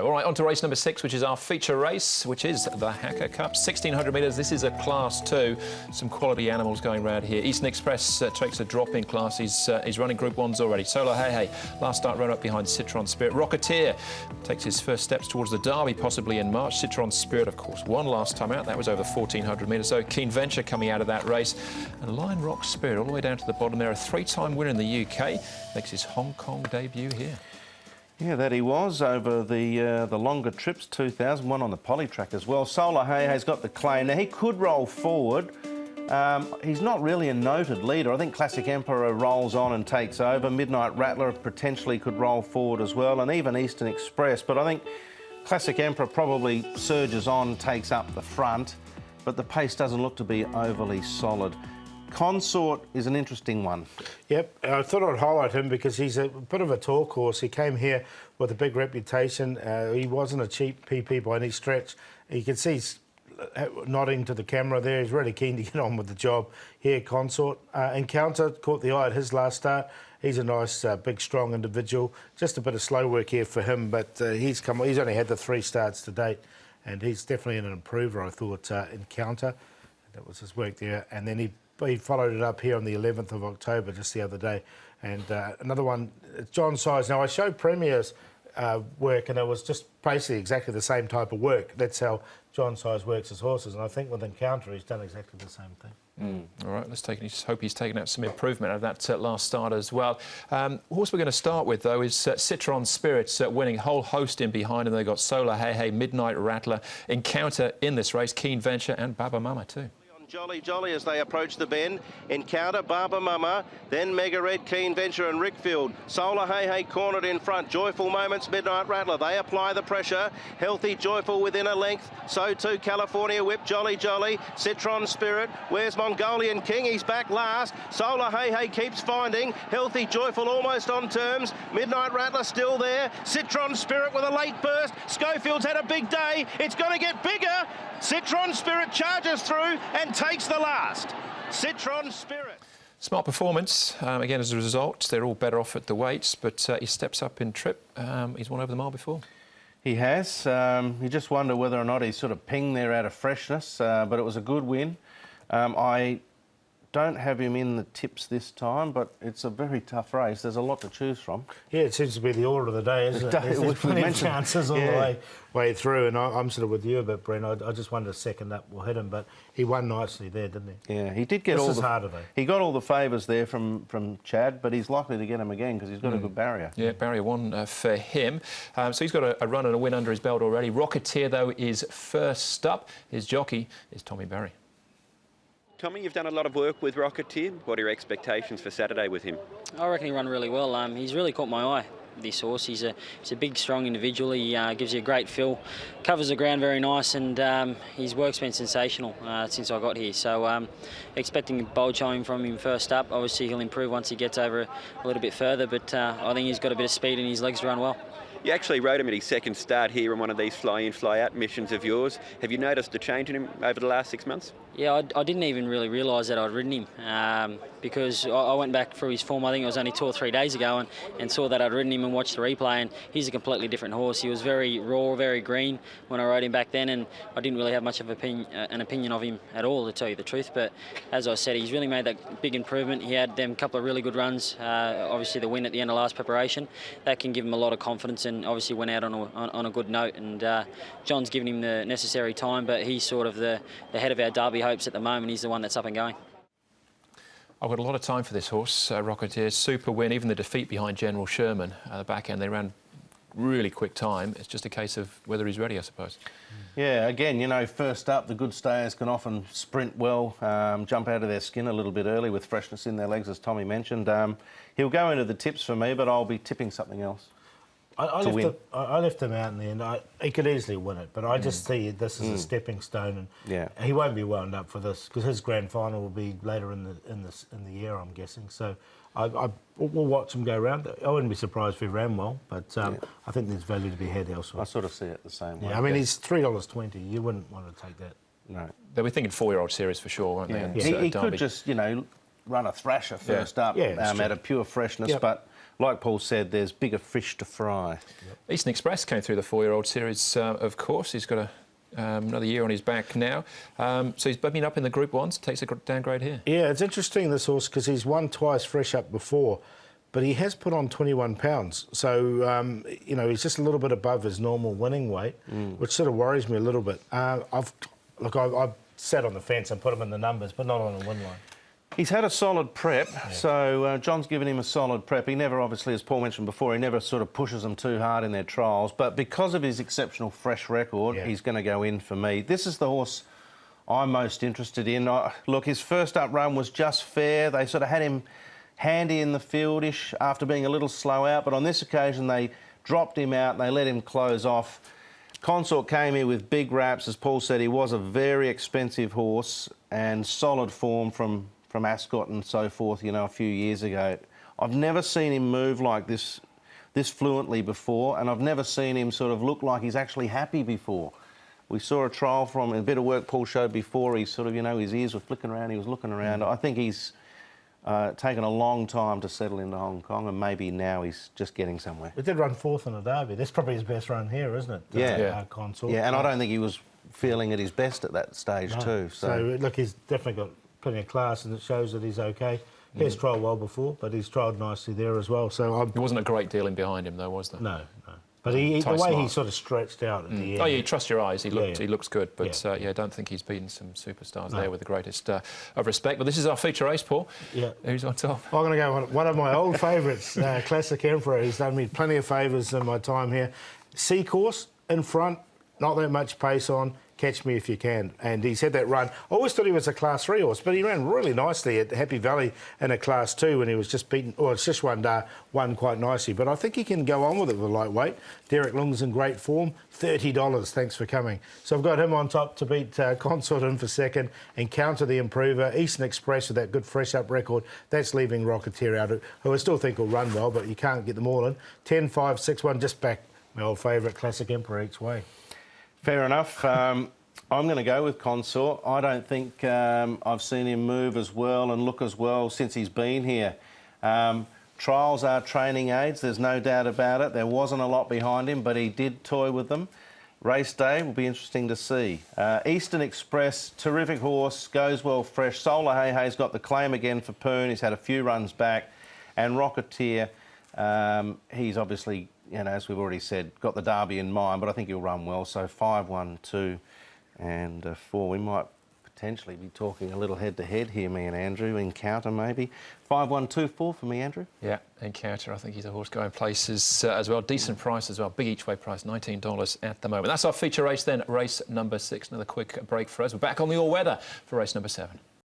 All right, on to race number 6, which is our feature race, which is the Hacker Cup. 1,600 metres. This is a Class 2. Some quality animals going round here. Eastern Express takes a drop in class. He's running Group 1s already. Solo Hey Hey, last start run up behind Citron Spirit. Rocketeer takes his first steps towards the Derby, possibly in March. Citron Spirit, of course, won last time out. That was over 1,400 metres. So Keen Venture coming out of that race. And Lion Rock Spirit all the way down to the bottom there. A 3-time winner in the UK. Makes his Hong Kong debut here. Yeah, that he was over the longer trips, 2,000, one on the poly track as well. Solar Hey Hey's got the claim. Now, he could roll forward. He's not really a noted leader. I think Classic Emperor rolls on and takes over. Midnight Rattler potentially could roll forward as well, and even Eastern Express. But I think Classic Emperor probably surges on, takes up the front, but the pace doesn't look to be overly solid. Consort is an interesting one. Yep, I thought I'd highlight him because he's a bit of a talk horse. He came here with a big reputation. He wasn't a cheap PP by any stretch. You can see he's nodding to the camera there. He's really keen to get on with the job here, Consort. Encounter caught the eye at his last start. He's a nice, big, strong individual. Just a bit of slow work here for him, but he's only had the 3 starts to date, and he's definitely an improver, I thought, Encounter. That was his work there. And then he followed it up here on the 11th of October, just the other day. And another one, John Size. Now, I showed Premier's work, and it was just basically exactly the same type of work. That's how John Size works his horses. And I think with Encounter, he's done exactly the same thing. All right, let's hope he's taken out some improvement out of that last start as well. Horse we're going to start with, though, is Citron Spirits winning a whole host in behind him. They've got Solar Hey Hey, Midnight Rattler, Encounter in this race, Keen Venture and Baba Mama too. Jolly as they approach the bend. Encounter, Baba Mama, then Mega Red, Keen Venture and Rickfield. Solar Hey Hey cornered in front. Joyful Moments, Midnight Rattler. They apply the pressure. Healthy Joyful within a length. So too California Whip, Jolly. Citron Spirit. Where's Mongolian King? He's back last. Solar Hey Hey keeps finding. Healthy Joyful almost on terms. Midnight Rattler still there. Citron Spirit with a late burst. Schofield's had a big day. It's going to get bigger. Citron Spirit charges through and takes the last. Citron Spirit. Smart performance. Again, as a result, they're all better off at the weights, but he steps up in trip. He's won over the mile before. He has. You just wonder whether or not he's sort of pinged there out of freshness, but it was a good win. I don't have him in the tips this time, but it's a very tough race. There's a lot to choose from. Yeah, it seems to be the order of the day, isn't it? There's plenty of chances all the way through, and I'm sort of with you a bit, Brent. I just wonder second up will hit him, but he won nicely there, didn't he? Yeah, he did get he got all the favours there from Chad, but he's likely to get him again because he's got a good barrier. Yeah, barrier 1 for him. So he's got a run and a win under his belt already. Rocketeer, though, is first up. His jockey is Tommy Barry. Tommy, you've done a lot of work with Rocketeer. What are your expectations for Saturday with him? I reckon he run really well. He's really caught my eye, this horse. He's a big, strong individual. He gives you a great feel, covers the ground very nice, and his work's been sensational since I got here. So expecting a bold showing from him first up. Obviously, he'll improve once he gets over a little bit further, but I think he's got a bit of speed and his legs run well. You actually rode him at his second start here in one of these fly-in, fly-out missions of yours. Have you noticed a change in him over the last 6 months? Yeah, I didn't even really realise that I'd ridden him because I went back through his form. I think it was only 2 or 3 days ago and saw that I'd ridden him and watched the replay, and he's a completely different horse. He was very raw, very green when I rode him back then, and I didn't really have much of an opinion of him at all, to tell you the truth. But as I said, he's really made that big improvement. He had them couple of really good runs, obviously the win at the end of last preparation. That can give him a lot of confidence, and obviously went out on a good note. And John's given him the necessary time, but he's sort of the head of our Derby hopes at the moment. He's the one that's up and going. I've got a lot of time for this horse, Rocketeer. Super win, even the defeat behind General Sherman. The back end, they ran really quick time. It's just a case of whether he's ready, I suppose. Yeah, again, you know, first up, the good stayers can often sprint well, jump out of their skin a little bit early with freshness in their legs, as Tommy mentioned. He'll go into the tips for me, but I'll be tipping something else. I left him out in the end. He could easily win it, but I just see this as a stepping stone, and he won't be wound up for this because his grand final will be later in the year, I'm guessing. So we'll watch him go around. I wouldn't be surprised if he ran well, but I think there's value to be had elsewhere. I sort of see it the same way. Yeah, I mean, he's $3.20. You wouldn't want to take that. No. They'll be thinking 4-year-old series for sure, won't they? He could just, you know, run a thrasher first up at a pure freshness, but like Paul said, there's bigger fish to fry. Eastern Express came through the 4-year-old series, of course. He's got another year on his back now. So he's been up in the Group 1s, takes a downgrade here. Yeah, it's interesting, this horse, because he's won twice fresh up before, but he has put on 21 pounds. So, you know, he's just a little bit above his normal winning weight, which sort of worries me a little bit. I've sat on the fence and put him in the numbers, but not on the win line. He's had a solid prep, so John's given him a solid prep. He never, obviously, as Paul mentioned before, he never sort of pushes them too hard in their trials. But because of his exceptional fresh record, he's going to go in for me. This is the horse I'm most interested in. Look, his first up run was just fair. They sort of had him handy in the fieldish after being a little slow out. But on this occasion, they dropped him out and they let him close off. Consort came here with big raps. As Paul said, he was a very expensive horse and solid form from Ascot and so forth, you know, a few years ago. I've never seen him move like this fluently before, and I've never seen him sort of look like he's actually happy before. We saw a trial from a bit of work Paul showed before. He sort of, you know, his ears were flicking around, he was looking around. I think he's taken a long time to settle into Hong Kong, and maybe now he's just getting somewhere. He did run 4th in a derby. That's probably his best run here, isn't it? Consort. Yeah, and I don't think he was feeling at his best at that stage too. So look, he's definitely got plenty of class, and it shows that he's okay. He has trialled well before, but he's trialled nicely there as well. So there wasn't a great deal in behind him, though, was there? No. But the way he sort of stretched out at the end. Oh, yeah, trust your eyes. He looks good, but I don't think he's beaten some superstars there with the greatest of respect. But this is our feature race, Paul. Yeah. Who's on top? I'm going to go one of my old favourites, Classic Emperor. He's done me plenty of favours in my time here. Seacourse in front, not that much pace on. Catch me if you can. And he's had that run. I always thought he was a Class 3 horse, but he ran really nicely at Happy Valley in a Class 2 when he was just beaten, or it's just won quite nicely. But I think he can go on with it with lightweight. Derek Lung's in great form. $30. Thanks for coming. So I've got him on top to beat Consort in for second and counter the improver. Eastern Express with that good fresh up record. That's leaving Rocketeer out, who I still think will run well, but you can't get them all in. 10, 5, 6, 1, just back my old favourite Classic Emperor each way. Fair enough. I'm going to go with Consort. I don't think I've seen him move as well and look as well since he's been here. Trials are training aids, there's no doubt about it. There wasn't a lot behind him, but he did toy with them. Race day will be interesting to see. Eastern Express, terrific horse, goes well fresh. Solar Hey Hey's got the claim again for Purton. He's had a few runs back. And Rocketeer, he's obviously, you know, as we've already said, got the derby in mind, but I think he'll run well. So 5, 1, 2 and 4. We might potentially be talking a little head-to-head here, me and Andrew. Encounter, maybe. 5, 1, 2, 4 for me, Andrew. Yeah, Encounter. I think he's a horse going places as well. Decent price as well. Big each-way price, $19 at the moment. That's our feature race then, race number 6. Another quick break for us. We're back on the all-weather for race number 7.